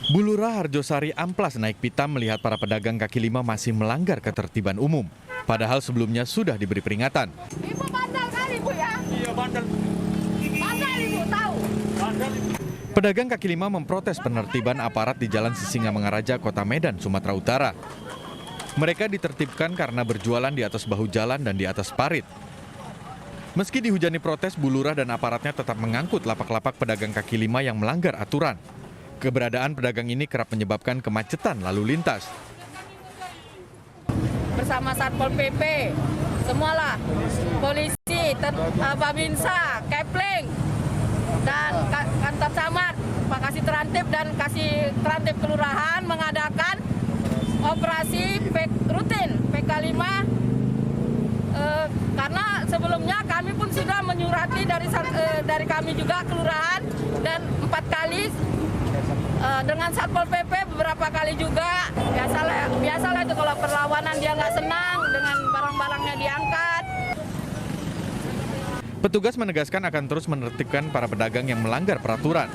Bulurah Harjosari amplas naik pitam melihat para pedagang kaki lima masih melanggar ketertiban umum. Padahal sebelumnya sudah diberi peringatan. Ibu bandel kali, Bu, ya? Iya, bandel. Bandel, Ibu, tahu? Bandel. Pedagang kaki lima memprotes penertiban aparat di Jalan Sisingamangaraja, Kota Medan, Sumatera Utara. Mereka ditertibkan karena berjualan di atas bahu jalan dan di atas parit. Meski dihujani protes, Bulurah dan aparatnya tetap mengangkut lapak-lapak pedagang kaki lima yang melanggar aturan. Keberadaan pedagang ini kerap menyebabkan kemacetan lalu lintas. Bersama Satpol PP, semualah, polisi, Babinsa, Kepling, dan kantor camat, Pak Kasih Terantib dan Kasih Terantib Kelurahan mengadakan operasi rutin PK5 karena sebelumnya kami pun sudah menyurati dari kami juga kelurahan dan 4 kali dengan Satpol PP beberapa kali juga. Biasalah itu kalau perlawanan dia nggak senang dengan barang-barangnya diangkat. Petugas menegaskan akan terus menertibkan para pedagang yang melanggar peraturan.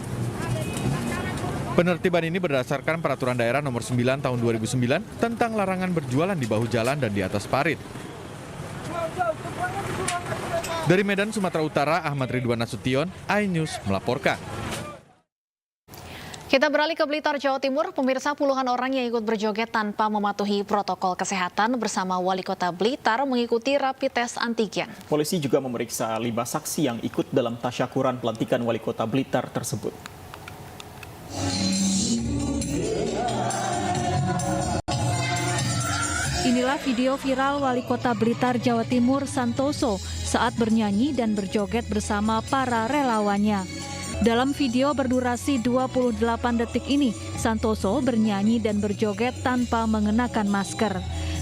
Penertiban ini berdasarkan Peraturan Daerah Nomor 9 Tahun 2009 tentang larangan berjualan di bahu jalan dan di atas parit. Dari Medan, Sumatera Utara, Ahmad Ridwan Nasution, iNews melaporkan. Kita beralih ke Blitar, Jawa Timur. Pemirsa, puluhan orang yang ikut berjoget tanpa mematuhi protokol kesehatan bersama Wali Kota Blitar mengikuti rapid test antigen. Polisi juga memeriksa 5 saksi yang ikut dalam tasyakuran pelantikan Wali Kota Blitar tersebut. Inilah video viral Wali Kota Blitar, Jawa Timur, Santoso, saat bernyanyi dan berjoget bersama para relawannya. Dalam video berdurasi 28 detik ini, Santoso bernyanyi dan berjoget tanpa mengenakan masker.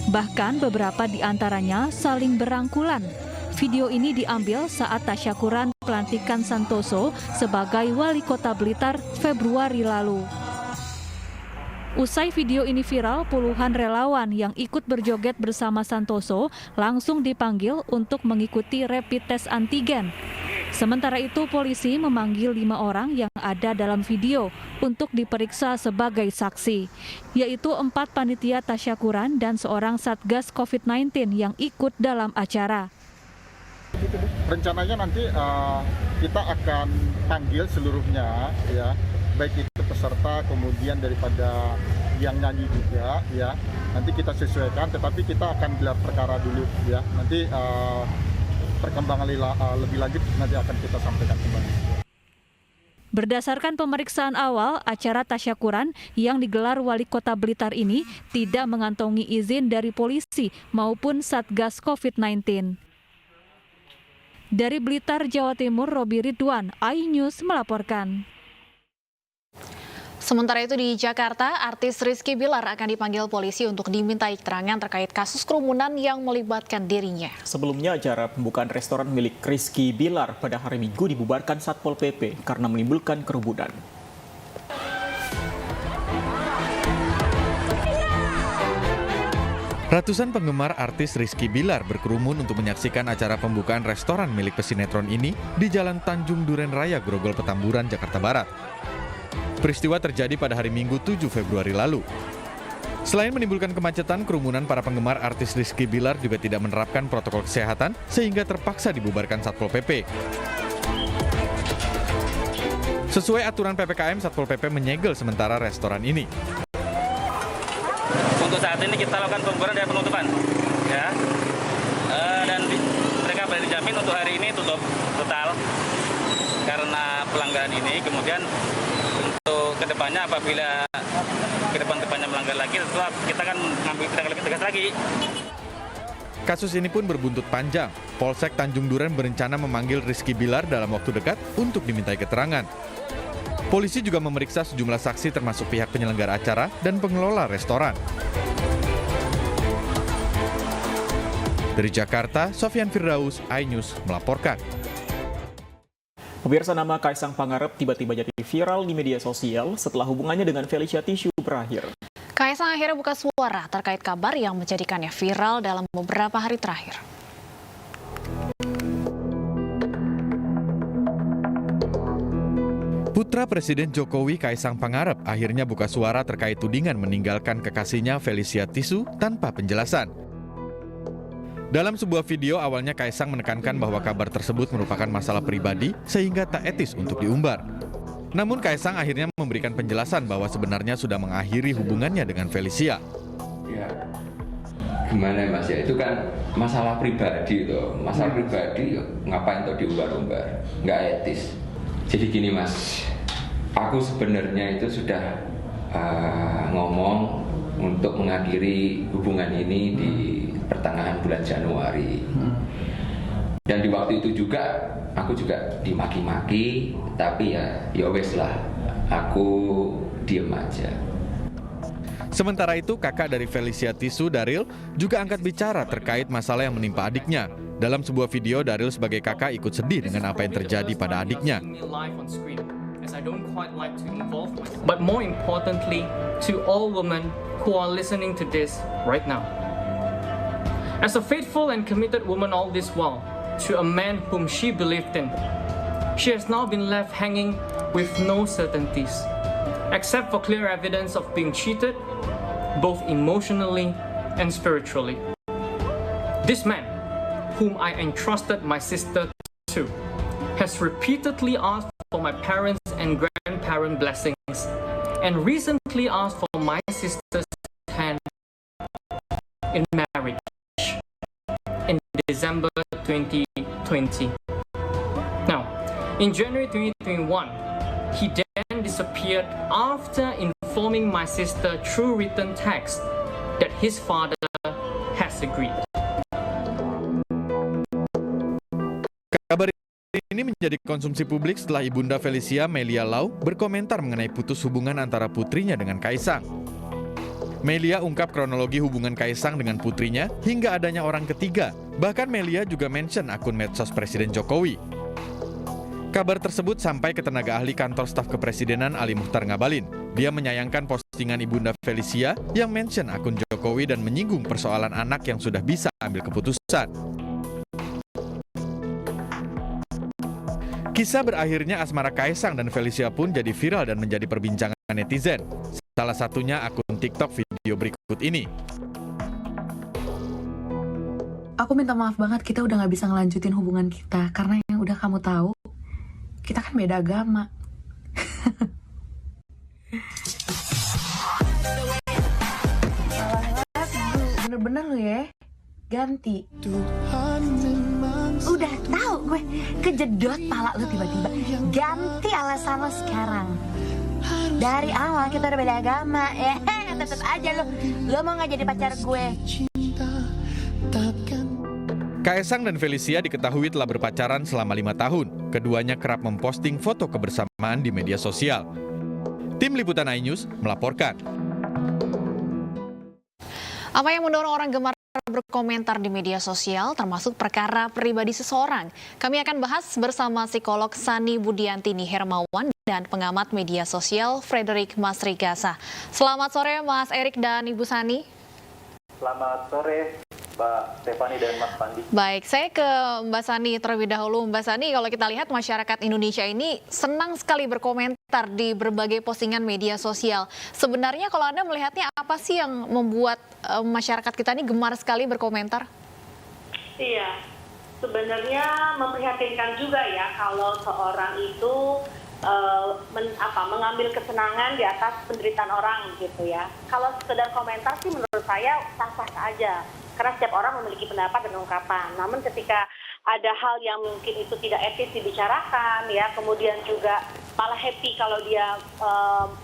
Bahkan beberapa di antaranya saling berangkulan. Video ini diambil saat tasyakuran pelantikan Santoso sebagai Wali Kota Blitar Februari lalu. Usai video ini viral, puluhan relawan yang ikut berjoget bersama Santoso langsung dipanggil untuk mengikuti rapid test antigen. Sementara itu, polisi memanggil 5 orang yang ada dalam video untuk diperiksa sebagai saksi, yaitu 4 panitia tasyakuran dan seorang Satgas COVID-19 yang ikut dalam acara. Rencananya nanti kita akan panggil seluruhnya, ya, baik itu peserta, kemudian daripada yang nyanyi juga, ya. Nanti kita sesuaikan, tetapi kita akan gelar perkara dulu, ya. Nanti perkembangan lebih lanjut nanti akan kita sampaikan kembali. Berdasarkan pemeriksaan awal, acara tasyakuran yang digelar Wali Kota Blitar ini tidak mengantongi izin dari polisi maupun Satgas COVID-19. Dari Blitar, Jawa Timur, Robi Ridwan, iNews melaporkan. Sementara itu di Jakarta, artis Rizky Bilar akan dipanggil polisi untuk dimintai keterangan terkait kasus kerumunan yang melibatkan dirinya. Sebelumnya, acara pembukaan restoran milik Rizky Bilar pada hari Minggu dibubarkan Satpol PP karena menimbulkan kerumunan. Ratusan penggemar artis Rizky Bilar berkerumun untuk menyaksikan acara pembukaan restoran milik pesinetron ini di Jalan Tanjung Duren Raya, Grogol, Petamburan, Jakarta Barat. Peristiwa terjadi pada hari Minggu 7 Februari lalu. Selain menimbulkan kemacetan, kerumunan para penggemar artis Rizky Bilar juga tidak menerapkan protokol kesehatan sehingga terpaksa dibubarkan Satpol PP. Sesuai aturan PPKM, Satpol PP menyegel sementara restoran ini. Untuk saat ini kita lakukan pembubaran dan penutupan, ya. Dan mereka boleh dijamin untuk hari ini tutup total karena pelanggaran ini. Kemudian untuk kedepannya apabila kedepannya melanggar lagi, tetap kita akan mengambil tindakan lebih tegas lagi. Kasus ini pun berbuntut panjang. Polsek Tanjung Duren berencana memanggil Rizky Bilar dalam waktu dekat untuk dimintai keterangan. Polisi juga memeriksa sejumlah saksi termasuk pihak penyelenggara acara dan pengelola restoran. Dari Jakarta, Sofyan Firdaus, iNews melaporkan. Pemirsa, nama Kaisang Pangarep tiba-tiba jadi viral di media sosial setelah hubungannya dengan Felicia Tisu berakhir. Kaisang akhirnya buka suara terkait kabar yang menjadikannya viral dalam beberapa hari terakhir. Putra Presiden Jokowi Kaisang Pangarep akhirnya buka suara terkait tudingan meninggalkan kekasihnya Felicia Tisu tanpa penjelasan. Dalam sebuah video awalnya Kaisang menekankan bahwa kabar tersebut merupakan masalah pribadi sehingga tak etis untuk diumbar. Namun Kaisang akhirnya memberikan penjelasan bahwa sebenarnya sudah mengakhiri hubungannya dengan Felicia. Ya, gimana Mas ya, itu kan masalah pribadi tuh. Masalah pribadi ngapain tuh diumbar-umbar, nggak etis. Jadi gini Mas, aku sebenarnya itu sudah ngomong untuk mengakhiri hubungan ini di pertengahan bulan Januari. Dan di waktu itu juga aku juga dimaki-maki, tapi ya wes lah, aku diem aja. Sementara itu, kakak dari Felicia Tisu, Daryl, juga angkat bicara terkait masalah yang menimpa adiknya. Dalam sebuah video, Daryl sebagai kakak ikut sedih dengan apa yang terjadi pada adiknya. But more importantly, to all women who are listening to this right now. As a faithful and committed woman all this while, to a man whom she believed in, she has now been left hanging with no certainties, except for clear evidence of being cheated, both emotionally and spiritually. This man, whom I entrusted my sister to, has repeatedly asked for my parents' and grandparent blessings, and recently asked for my sister's hand in marriage in December 2020. Now, in January 2021, he then disappeared after informing my sister through written text that his father has agreed. Kabar ini menjadi konsumsi publik setelah ibunda Felicia, Melia Lau, berkomentar mengenai putus hubungan antara putrinya dengan Kaisang. Melia ungkap kronologi hubungan Kaisang dengan putrinya hingga adanya orang ketiga. Bahkan Melia juga mention akun medsos Presiden Jokowi. Kabar tersebut sampai ke tenaga ahli kantor staf kepresidenan Ali Muchtar Ngabalin. Dia menyayangkan postingan ibunda Felicia yang mention akun Jokowi dan menyinggung persoalan anak yang sudah bisa ambil keputusan. Kisah berakhirnya asmara Kaisang dan Felicia pun jadi viral dan menjadi perbincangan netizen. Salah satunya akun TikTok video berikut ini. Aku minta maaf banget, kita udah gak bisa ngelanjutin hubungan kita. Karena yang udah kamu tahu, kita kan beda agama. Bener-bener lu ya, ganti. Udah tahu gue, kejedot pala lu tiba-tiba. Ganti alasan lo sekarang. Dari awal kita udah beda agama, ya tetep aja lu mau gak jadi pacar gue. Kaisang dan Felicia diketahui telah berpacaran selama 5 tahun. Keduanya kerap memposting foto kebersamaan di media sosial. Tim Liputan iNews melaporkan. Apa yang mendorong orang gemar berkomentar di media sosial termasuk perkara pribadi seseorang? Kami akan bahas bersama psikolog Sani Budiantini Hermawan dan pengamat media sosial Frederick Masrigasa. Selamat sore Mas Erik dan Ibu Sani. Selamat sore Mbak Stefani dan Mas Pandi. Baik, saya ke Mbak Sani terlebih dahulu. Mbak Sani, kalau kita lihat masyarakat Indonesia ini senang sekali berkomentar di berbagai postingan media sosial. Sebenarnya kalau Anda melihatnya apa sih yang membuat masyarakat kita ini gemar sekali berkomentar? Iya, sebenarnya memprihatinkan juga ya kalau seorang itu mengambil kesenangan di atas penderitaan orang gitu ya. Kalau sekedar komentar sih menurut saya sah-sah saja. Karena setiap orang memiliki pendapat dan ungkapan. Namun ketika ada hal yang mungkin itu tidak etis dibicarakan, ya, kemudian juga malah happy kalau dia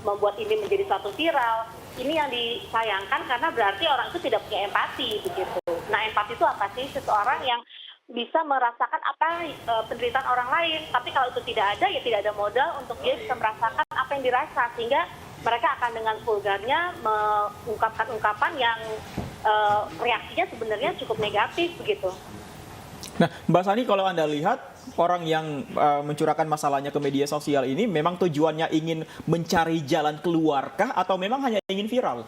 membuat ini menjadi suatu viral, ini yang disayangkan karena berarti orang itu tidak punya empati begitu. Nah, empati itu apa sih? Seseorang yang bisa merasakan apa penderitaan orang lain, tapi kalau itu tidak ada, ya tidak ada modal untuk dia bisa merasakan apa yang dirasa, sehingga mereka akan dengan vulgarnya mengungkapkan ungkapan yang reaksinya sebenarnya cukup negatif begitu. Nah, Mbak Sani, kalau Anda lihat orang yang mencurahkan masalahnya ke media sosial ini memang tujuannya ingin mencari jalan keluarkah atau memang hanya ingin viral?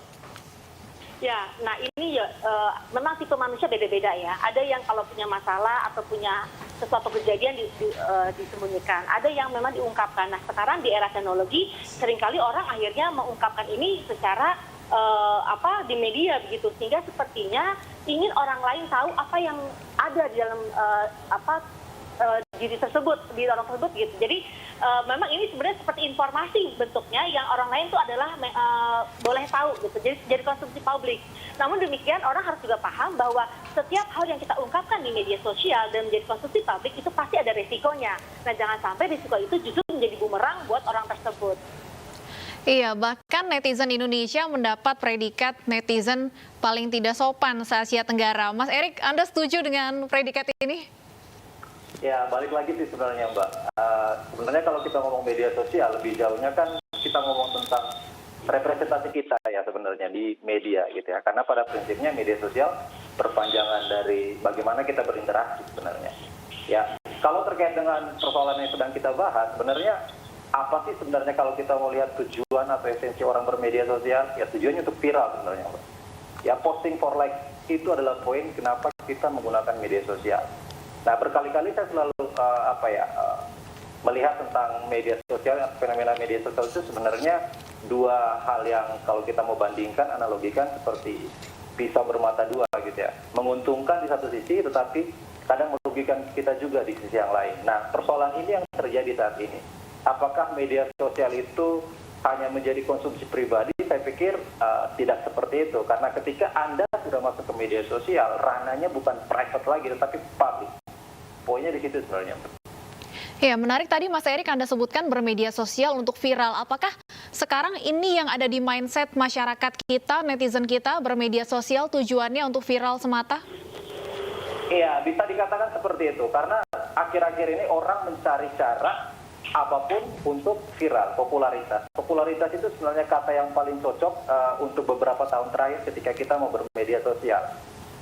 Ya, nah ini ya memang tipe manusia beda-beda ya. Ada yang kalau punya masalah atau punya sesuatu kejadian disembunyikan. Ada yang memang diungkapkan. Nah sekarang di era teknologi seringkali orang akhirnya mengungkapkan ini secara di media begitu, sehingga sepertinya ingin orang lain tahu apa yang ada di dalam diri tersebut, di orang tersebut gitu. Jadi memang ini sebenarnya seperti informasi bentuknya yang orang lain itu adalah boleh tahu gitu. Jadi konsumsi publik. Namun demikian orang harus juga paham bahwa setiap hal yang kita ungkapkan di media sosial dan menjadi konsumsi publik itu pasti ada resikonya. Nah jangan sampai risiko itu justru menjadi bumerang buat orang tersebut. Iya, bahkan netizen Indonesia mendapat predikat netizen paling tidak sopan se-Asia Tenggara. Mas Erik, Anda setuju dengan predikat ini? Ya, balik lagi sih sebenarnya Mbak. Sebenarnya kalau kita ngomong media sosial, lebih jauhnya kan kita ngomong tentang representasi kita ya sebenarnya di media gitu ya. Karena pada prinsipnya media sosial perpanjangan dari bagaimana kita berinteraksi sebenarnya. Ya, kalau terkait dengan persoalan yang sedang kita bahas, sebenarnya apa sih sebenarnya kalau kita mau lihat tujuan atau esensi orang bermedia sosial? Ya tujuannya untuk viral sebenarnya Mbak. Ya, posting for like itu adalah poin kenapa kita menggunakan media sosial. Nah, berkali-kali saya selalu melihat tentang media sosial, fenomena media sosial itu sebenarnya dua hal yang kalau kita mau bandingkan, analogikan seperti pisau bermata dua gitu ya. Menguntungkan di satu sisi, tetapi kadang merugikan kita juga di sisi yang lain. Nah, persoalan ini yang terjadi saat ini. Apakah media sosial itu hanya menjadi konsumsi pribadi? Saya pikir tidak seperti itu. Karena ketika Anda sudah masuk ke media sosial, ranahnya bukan private lagi, tetapi public. Poinnya di situ sebenarnya. Ya, menarik tadi Mas Erik Anda sebutkan bermedia sosial untuk viral. Apakah sekarang ini yang ada di mindset masyarakat kita, netizen kita, bermedia sosial tujuannya untuk viral semata? Iya, bisa dikatakan seperti itu. Karena akhir-akhir ini orang mencari cara apapun untuk viral, popularitas. Popularitas itu sebenarnya kata yang paling cocok untuk beberapa tahun terakhir ketika kita mau bermedia sosial.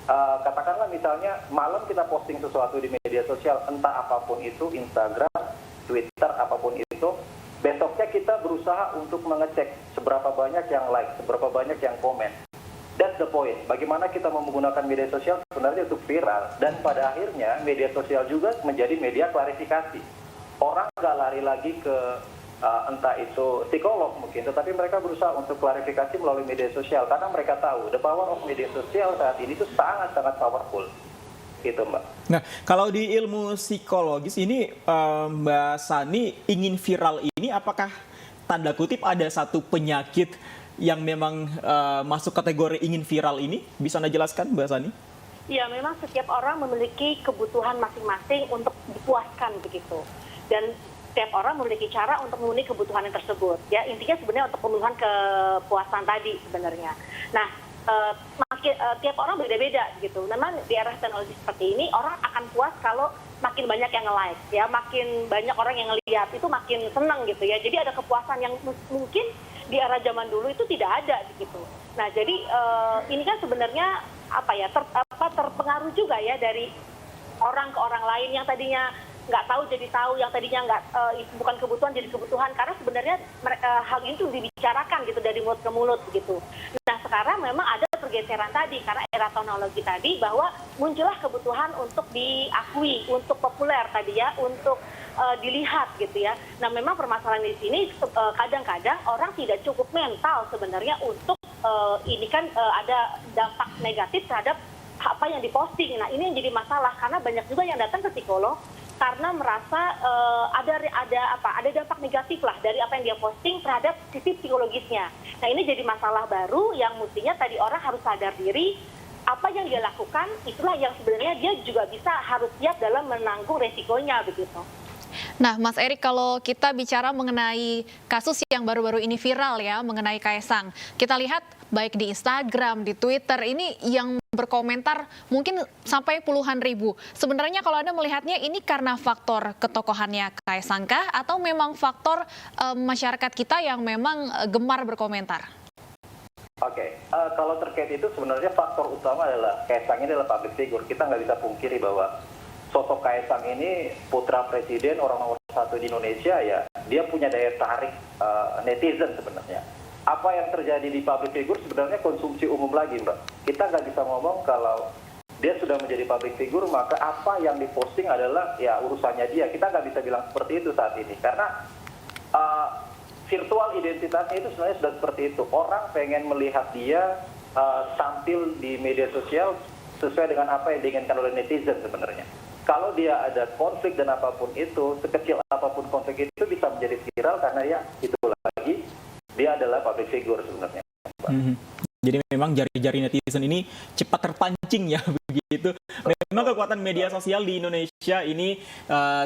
Katakanlah misalnya malam kita posting sesuatu di media sosial, entah apapun itu, Instagram, Twitter, apapun itu, besoknya kita berusaha untuk mengecek seberapa banyak yang like, seberapa banyak yang komen. That's the point. Bagaimana kita mau menggunakan media sosial sebenarnya untuk viral, dan pada akhirnya media sosial juga menjadi media klarifikasi. Orang nggak lari lagi ke entah itu psikolog mungkin, tetapi mereka berusaha untuk klarifikasi melalui media sosial karena mereka tahu the power of media sosial saat ini itu sangat-sangat powerful. Gitu Mbak. Nah, kalau di ilmu psikologis ini Mbak Sani ingin viral ini apakah tanda kutip ada satu penyakit yang memang masuk kategori ingin viral ini? Bisa Anda jelaskan Mbak Sani? Ya, memang setiap orang memiliki kebutuhan masing-masing untuk dipuaskan begitu. Dan setiap orang memiliki cara untuk memenuhi kebutuhan tersebut. Ya, intinya sebenarnya untuk pemenuhan kepuasan tadi sebenarnya. Nah, tiap orang beda-beda gitu. Memang di era teknologi seperti ini orang akan puas kalau makin banyak yang nge-like, ya, makin banyak orang yang ngelihat itu makin senang gitu ya. Jadi ada kepuasan yang mungkin di era zaman dulu itu tidak ada gitu. Nah, jadi ini kan sebenarnya terpengaruh juga ya dari orang ke orang lain yang tadinya nggak tahu jadi tahu, yang tadinya bukan kebutuhan jadi kebutuhan, karena sebenarnya hal itu dibicarakan gitu dari mulut ke mulut gitu. Nah sekarang memang ada pergeseran tadi karena era teknologi tadi bahwa muncullah kebutuhan untuk diakui, untuk populer tadi ya, untuk dilihat gitu ya. Nah memang permasalahan di sini kadang-kadang orang tidak cukup mental sebenarnya untuk ini kan ada dampak negatif terhadap apa yang diposting. Nah ini yang jadi masalah karena banyak juga yang datang ke psikolog karena merasa ada dampak negatif lah dari apa yang dia posting terhadap sisi psikologisnya. Nah ini jadi masalah baru yang mestinya tadi orang harus sadar diri apa yang dia lakukan itulah yang sebenarnya dia juga harus siap dalam menanggung resikonya begitu. Nah, Mas Erik, kalau kita bicara mengenai kasus yang baru-baru ini viral ya, mengenai Kaesang, kita lihat baik di Instagram, di Twitter, ini yang berkomentar mungkin sampai puluhan ribu. Sebenarnya kalau Anda melihatnya ini karena faktor ketokohannya Kaesang kah, atau memang faktor masyarakat kita yang memang gemar berkomentar? Oke, kalau terkait itu sebenarnya faktor utama adalah Kaesang ini adalah public figure. Kita nggak bisa pungkiri bahwa sosok Kaesang ini putra presiden, orang nomor 1 di Indonesia ya, dia punya daya tarik netizen sebenarnya. apa yang terjadi di public figure sebenarnya konsumsi umum lagi, Mbak. Kita nggak bisa ngomong kalau dia sudah menjadi public figure, maka apa yang diposting adalah ya urusannya dia. Kita nggak bisa bilang seperti itu saat ini, karena virtual identitasnya itu sebenarnya sudah seperti itu. Orang pengen melihat dia tampil di media sosial sesuai dengan apa yang diinginkan oleh netizen sebenarnya. Kalau dia ada konflik dan apapun itu, sekecil apapun konflik itu bisa menjadi viral karena ya itu lagi dia adalah public figure sebenarnya. Jadi memang jari-jari netizen ini cepat terpancing ya begitu. Memang kekuatan media sosial di Indonesia ini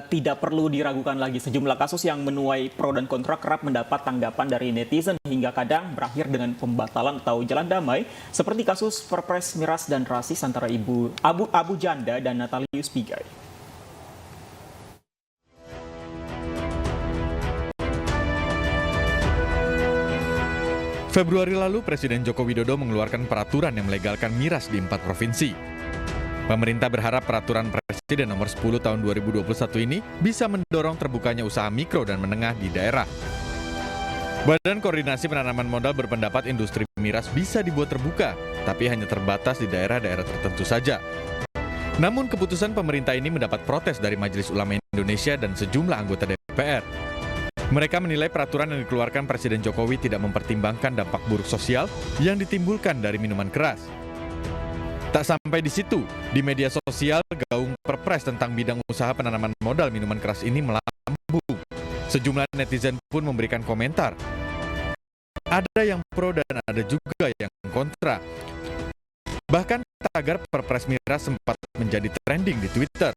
tidak perlu diragukan lagi. Sejumlah kasus yang menuai pro dan kontra kerap mendapat tanggapan dari netizen hingga kadang berakhir dengan pembatalan atau jalan damai, seperti kasus perpres miras dan rasis antara Abu Janda dan Natalius Pigai. Februari lalu, Presiden Joko Widodo mengeluarkan peraturan yang melegalkan miras di 4 provinsi. Pemerintah berharap peraturan Presiden nomor 10 tahun 2021 ini bisa mendorong terbukanya usaha mikro dan menengah di daerah. Badan Koordinasi Penanaman Modal berpendapat industri miras bisa dibuat terbuka, tapi hanya terbatas di daerah-daerah tertentu saja. Namun keputusan pemerintah ini mendapat protes dari Majelis Ulama Indonesia dan sejumlah anggota DPR. Mereka menilai peraturan yang dikeluarkan Presiden Jokowi tidak mempertimbangkan dampak buruk sosial yang ditimbulkan dari minuman keras. Tak sampai di situ, di media sosial gaung perpres tentang bidang usaha penanaman modal minuman keras ini melambung. Sejumlah netizen pun memberikan komentar. Ada yang pro dan ada juga yang kontra. Bahkan tagar perpres miras sempat menjadi trending di Twitter.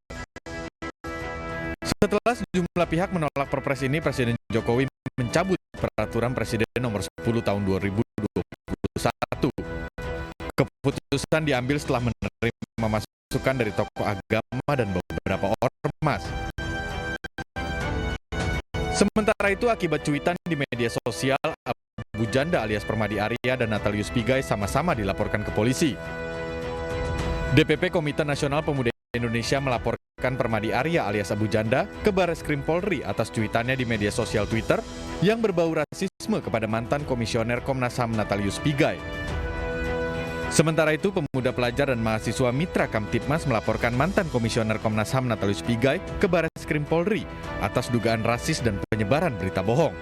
Setelah sejumlah pihak menolak perpres ini, Presiden Jokowi mencabut peraturan Presiden nomor 10 tahun 2021. Keputusan diambil setelah menerima masukan dari tokoh agama dan beberapa ormas. Sementara itu, akibat cuitan di media sosial, Abu Janda alias Permadi Arya dan Natalius Pigai sama-sama dilaporkan ke polisi. DPP Komite Nasional Pemuda Indonesia melaporkan Permadi Arya alias Abu Janda ke Barreskrim Polri atas cuitannya di media sosial Twitter yang berbau rasisme kepada mantan Komisioner Komnas HAM Natalius Pigai. Sementara itu, pemuda pelajar dan mahasiswa Mitra Kamtipmas melaporkan mantan Komisioner Komnas HAM Natalius Pigai ke Barreskrim Polri atas dugaan rasis dan penyebaran berita bohong.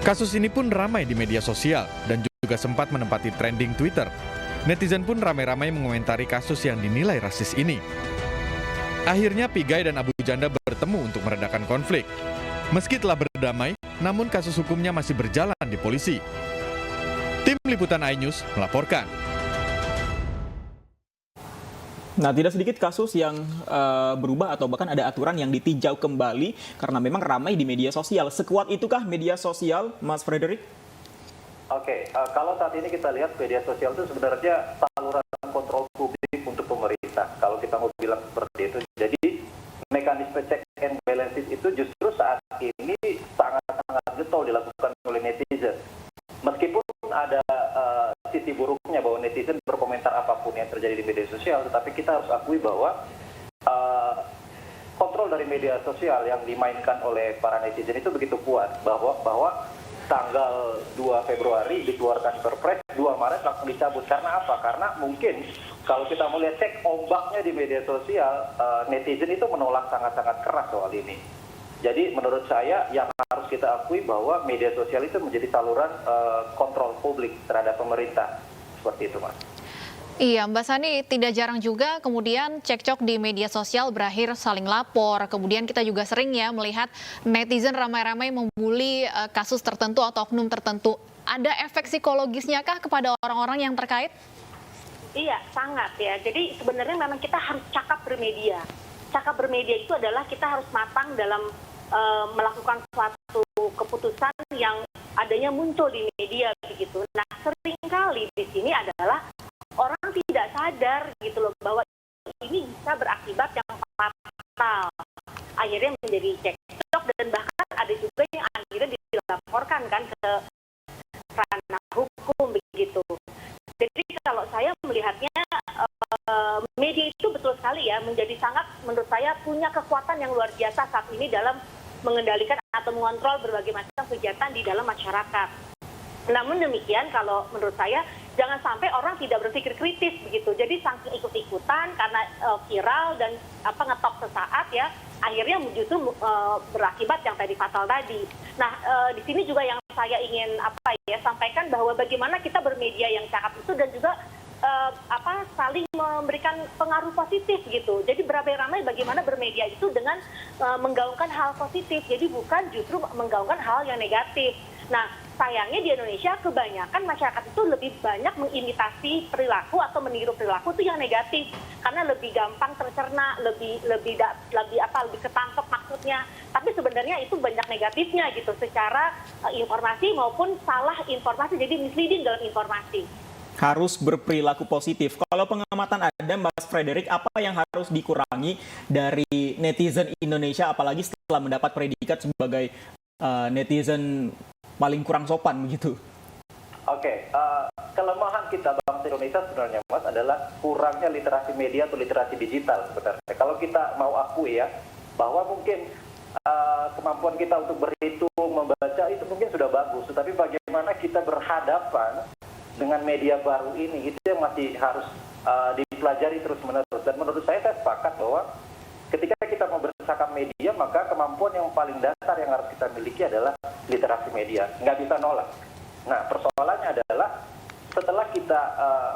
Kasus ini pun ramai di media sosial dan juga sempat menempati trending Twitter. Netizen pun ramai-ramai mengomentari kasus yang dinilai rasis ini. Akhirnya Pigai dan Abu Janda bertemu untuk meredakan konflik. Meski telah berdamai, namun kasus hukumnya masih berjalan di polisi. Tim Liputan iNews melaporkan. Nah, tidak sedikit kasus yang berubah atau bahkan ada aturan yang ditinjau kembali karena memang ramai di media sosial. Sekuat itukah media sosial, Mas Frederick? Oke, kalau saat ini kita lihat media sosial itu sebenarnya saluran kontrol publik untuk pemerintah. Kalau kita mau bilang seperti itu, jadi mekanisme check and balances itu justru saat ini sangat-sangat getol dilakukan oleh netizen. Meskipun ada sisi buruknya bahwa netizen berkomentar apapun yang terjadi di media sosial, tetapi kita harus akui bahwa kontrol dari media sosial yang dimainkan oleh para netizen itu begitu kuat bahwa tanggal 2 Februari dikeluarkan perpres, 2 Maret langsung dicabut. Karena apa? Karena mungkin kalau kita melihat cek ombaknya di media sosial, netizen itu menolak sangat-sangat keras soal ini. Jadi menurut saya yang harus kita akui bahwa media sosial itu menjadi saluran kontrol publik terhadap pemerintah. Seperti itu, Mas. Iya, Mbak Sani, tidak jarang juga kemudian cekcok di media sosial berakhir saling lapor. Kemudian kita juga sering ya melihat netizen ramai-ramai membuli kasus tertentu atau oknum tertentu. Ada efek psikologisnya kah kepada orang-orang yang terkait? Iya, sangat ya. Jadi sebenarnya memang kita harus cakap bermedia. Cakap bermedia itu adalah kita harus matang dalam melakukan suatu keputusan yang adanya muncul di media begitu. Nah, seringkali di sini adalah orang tidak sadar gitu loh bahwa ini bisa berakibat yang fatal. Akhirnya menjadi cekcok dan bahkan ada juga yang akhirnya dilaporkan kan ke ranah hukum begitu. Jadi kalau saya melihatnya media itu betul sekali ya menjadi sangat menurut saya punya kekuatan yang luar biasa saat ini dalam mengendalikan atau mengontrol berbagai macam kegiatan di dalam masyarakat. Namun demikian, kalau menurut saya jangan sampai orang tidak berpikir kritis begitu. Jadi saking ikut-ikutan karena viral dan ngetop sesaat ya, akhirnya justru berakibat yang tadi fatal tadi. Nah, di sini juga yang saya ingin sampaikan bahwa bagaimana kita bermedia yang cakap itu dan juga saling memberikan pengaruh positif gitu. Jadi beramai-ramai bagaimana bermedia itu dengan menggaungkan hal positif. Jadi bukan justru menggaungkan hal yang negatif. Nah, sayangnya di Indonesia kebanyakan masyarakat itu lebih banyak mengimitasi perilaku atau meniru perilaku itu yang negatif karena lebih gampang tercerna, lebih ketangkep maksudnya. Tapi sebenarnya itu banyak negatifnya gitu secara informasi maupun salah informasi, jadi misleading dalam informasi. Harus berperilaku positif. Kalau pengamatan Anda, Mas Frederick, apa yang harus dikurangi dari netizen Indonesia apalagi setelah mendapat predikat sebagai netizen paling kurang sopan begitu? Oke, kelemahan kita bangsa Indonesia sebenarnya, Mas, adalah kurangnya literasi media atau literasi digital sebenarnya. Kalau kita mau akui ya, bahwa mungkin kemampuan kita untuk berhitung, membaca itu mungkin sudah bagus, tetapi bagaimana kita berhadapan dengan media baru ini, itu yang masih harus dipelajari terus-menerus. Dan menurut saya sepakat bahwa ketika kita mau bercakap media, maka kemampuan yang paling dasar yang harus kita miliki adalah literasi media. Nggak bisa nolak. Nah, persoalannya adalah setelah kita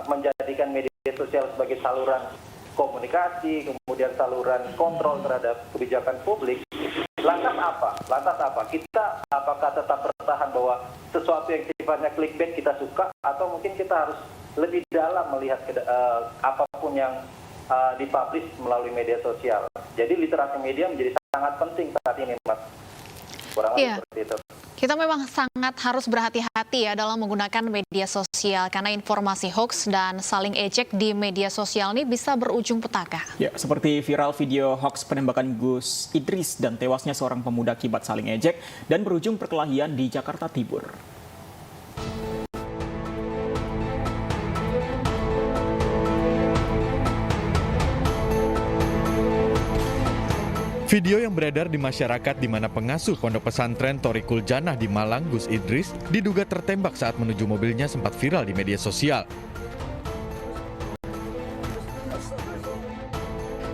menjadikan media sosial sebagai saluran komunikasi, kemudian saluran kontrol terhadap kebijakan publik, lantas apa? Kita apakah tetap bertahan bahwa sesuatu yang sifatnya clickbait kita suka, atau mungkin kita harus lebih dalam melihat apapun yang dipublish melalui media sosial. Jadi literasi media menjadi sangat penting saat ini, Mas. Kurang lebih seperti itu. Kita memang sangat harus berhati-hati ya dalam menggunakan media sosial karena informasi hoax dan saling ejek di media sosial ini bisa berujung petaka. Ya, seperti viral video hoax penembakan Gus Idris dan tewasnya seorang pemuda akibat saling ejek dan berujung perkelahian di Jakarta Timur. Video yang beredar di masyarakat di mana pengasuh pondok pesantren Thoriqul Jannah di Malang, Gus Idris, diduga tertembak saat menuju mobilnya sempat viral di media sosial.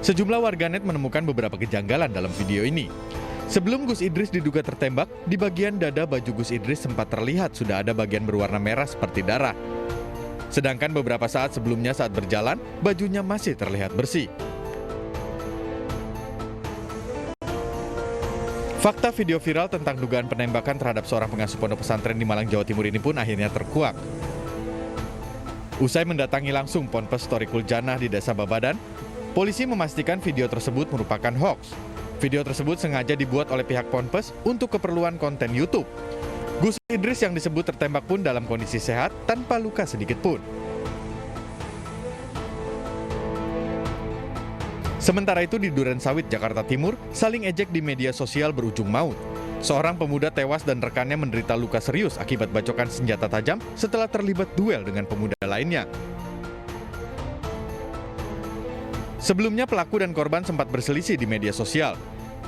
Sejumlah warganet menemukan beberapa kejanggalan dalam video ini. Sebelum Gus Idris diduga tertembak, di bagian dada baju Gus Idris sempat terlihat sudah ada bagian berwarna merah seperti darah. Sedangkan beberapa saat sebelumnya saat berjalan, bajunya masih terlihat bersih. Fakta video viral tentang dugaan penembakan terhadap seorang pengasuh pondok pesantren di Malang, Jawa Timur ini pun akhirnya terkuak. Usai mendatangi langsung Ponpes Thoriqul Jannah di Desa Babadan, polisi memastikan video tersebut merupakan hoax. Video tersebut sengaja dibuat oleh pihak Ponpes untuk keperluan konten YouTube. Gus Idris yang disebut tertembak pun dalam kondisi sehat tanpa luka sedikit pun. Sementara itu di Durensawit, Jakarta Timur, saling ejek di media sosial berujung maut. Seorang pemuda tewas dan rekannya menderita luka serius akibat bacokan senjata tajam setelah terlibat duel dengan pemuda lainnya. Sebelumnya pelaku dan korban sempat berselisih di media sosial.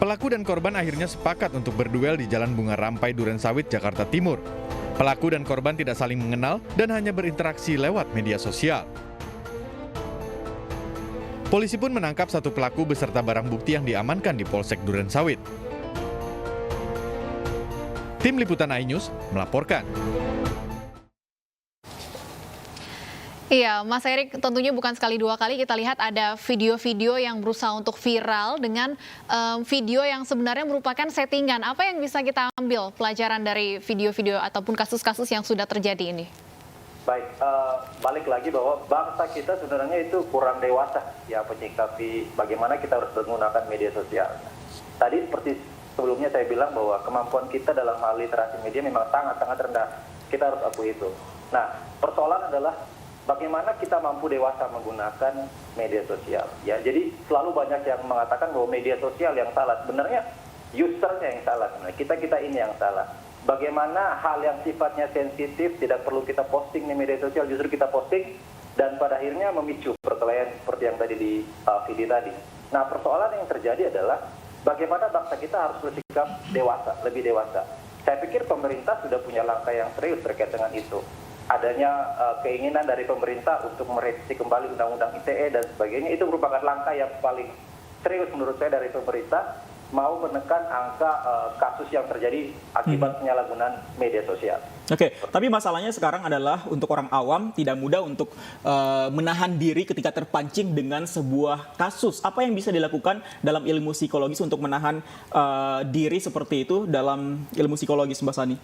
Pelaku dan korban akhirnya sepakat untuk berduel di Jalan Bunga Rampai, Durensawit, Jakarta Timur. Pelaku dan korban tidak saling mengenal dan hanya berinteraksi lewat media sosial. Polisi pun menangkap satu pelaku beserta barang bukti yang diamankan di Polsek Durensawit. Tim Liputan iNews melaporkan. Iya, Mas Erik, tentunya bukan sekali dua kali kita lihat ada video-video yang berusaha untuk viral dengan video yang sebenarnya merupakan settingan. Apa yang bisa kita ambil pelajaran dari video-video ataupun kasus-kasus yang sudah terjadi ini? Baik, balik lagi bahwa bangsa kita sebenarnya itu kurang dewasa ya menyikapi bagaimana kita harus menggunakan media sosial. Tadi seperti sebelumnya saya bilang bahwa kemampuan kita dalam hal literasi media memang sangat-sangat rendah. Kita harus akui itu. Nah, persoalan adalah bagaimana kita mampu dewasa menggunakan media sosial. Ya, jadi selalu banyak yang mengatakan bahwa media sosial yang salah. Sebenarnya usernya yang salah. Kita ini yang salah. Bagaimana hal yang sifatnya sensitif tidak perlu kita posting di media sosial, justru kita posting dan pada akhirnya memicu perkelahian seperti yang tadi di video tadi. Nah, persoalan yang terjadi adalah bagaimana bangsa kita harus bersikap dewasa, lebih dewasa. Saya pikir pemerintah sudah punya langkah yang serius terkait dengan itu. Adanya keinginan dari pemerintah untuk merevisi kembali Undang-Undang ITE dan sebagainya, itu merupakan langkah yang paling serius menurut saya dari pemerintah, mau menekan angka kasus yang terjadi akibat penyalahgunaan media sosial. Oke, tapi masalahnya sekarang adalah untuk orang awam tidak mudah untuk menahan diri ketika terpancing dengan sebuah kasus. Apa yang bisa dilakukan dalam ilmu psikologis untuk menahan diri seperti itu dalam ilmu psikologis, Mbak Sani?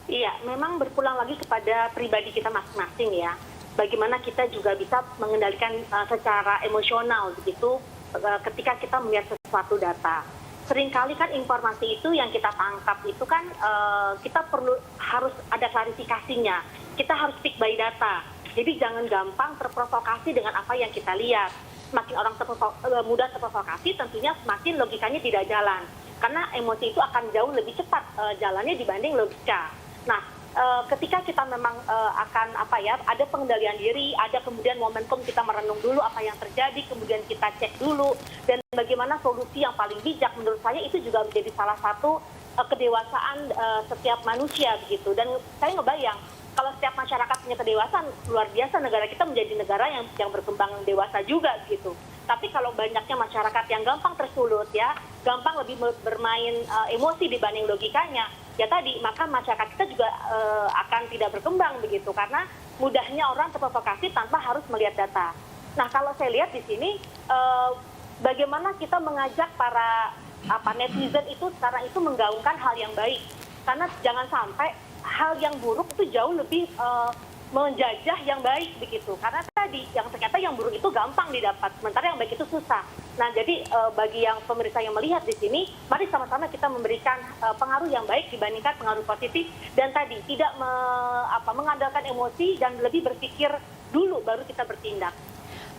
Iya, memang berpulang lagi kepada pribadi kita masing-masing ya. Bagaimana kita juga bisa mengendalikan secara emosional begitu ketika kita melihat sesuatu data. Seringkali kan informasi itu yang kita tangkap itu kan kita harus ada klarifikasinya. Kita harus stick by data. Jadi jangan gampang terprovokasi dengan apa yang kita lihat. Semakin orang mudah terprovokasi, tentunya semakin logikanya tidak jalan. Karena emosi itu akan jauh lebih cepat jalannya dibanding logika. Nah, ketika kita memang akan ada pengendalian diri, ada kemudian momentum kita merenung dulu apa yang terjadi, kemudian kita cek dulu dan bagaimana solusi yang paling bijak, menurut saya itu juga menjadi salah satu kedewasaan setiap manusia begitu. Dan saya ngebayang kalau setiap masyarakat punya kedewasaan, luar biasa negara kita menjadi negara yang berkembang dewasa juga gitu. Tapi kalau banyaknya masyarakat yang gampang tersulut ya, gampang lebih bermain emosi dibanding logikanya, ya tadi, maka masyarakat kita juga akan tidak berkembang begitu, karena mudahnya orang terprovokasi tanpa harus melihat data. Nah, kalau saya lihat di sini, bagaimana kita mengajak para netizen itu sekarang itu menggaungkan hal yang baik, karena jangan sampai hal yang buruk itu jauh lebih menjajah yang baik begitu, karena tadi yang ternyata yang buruk itu gampang didapat, sementara yang baik itu susah. Nah, jadi bagi yang pemirsa yang melihat di sini, mari sama-sama kita memberikan pengaruh yang baik dibandingkan pengaruh positif, dan tadi tidak mengandalkan emosi dan lebih berpikir dulu baru kita bertindak.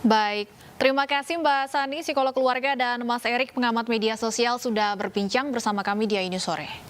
Baik, terima kasih Mbak Sani, psikolog keluarga, dan Mas Erik, pengamat media sosial, sudah berbincang bersama kami di Ainu Sore.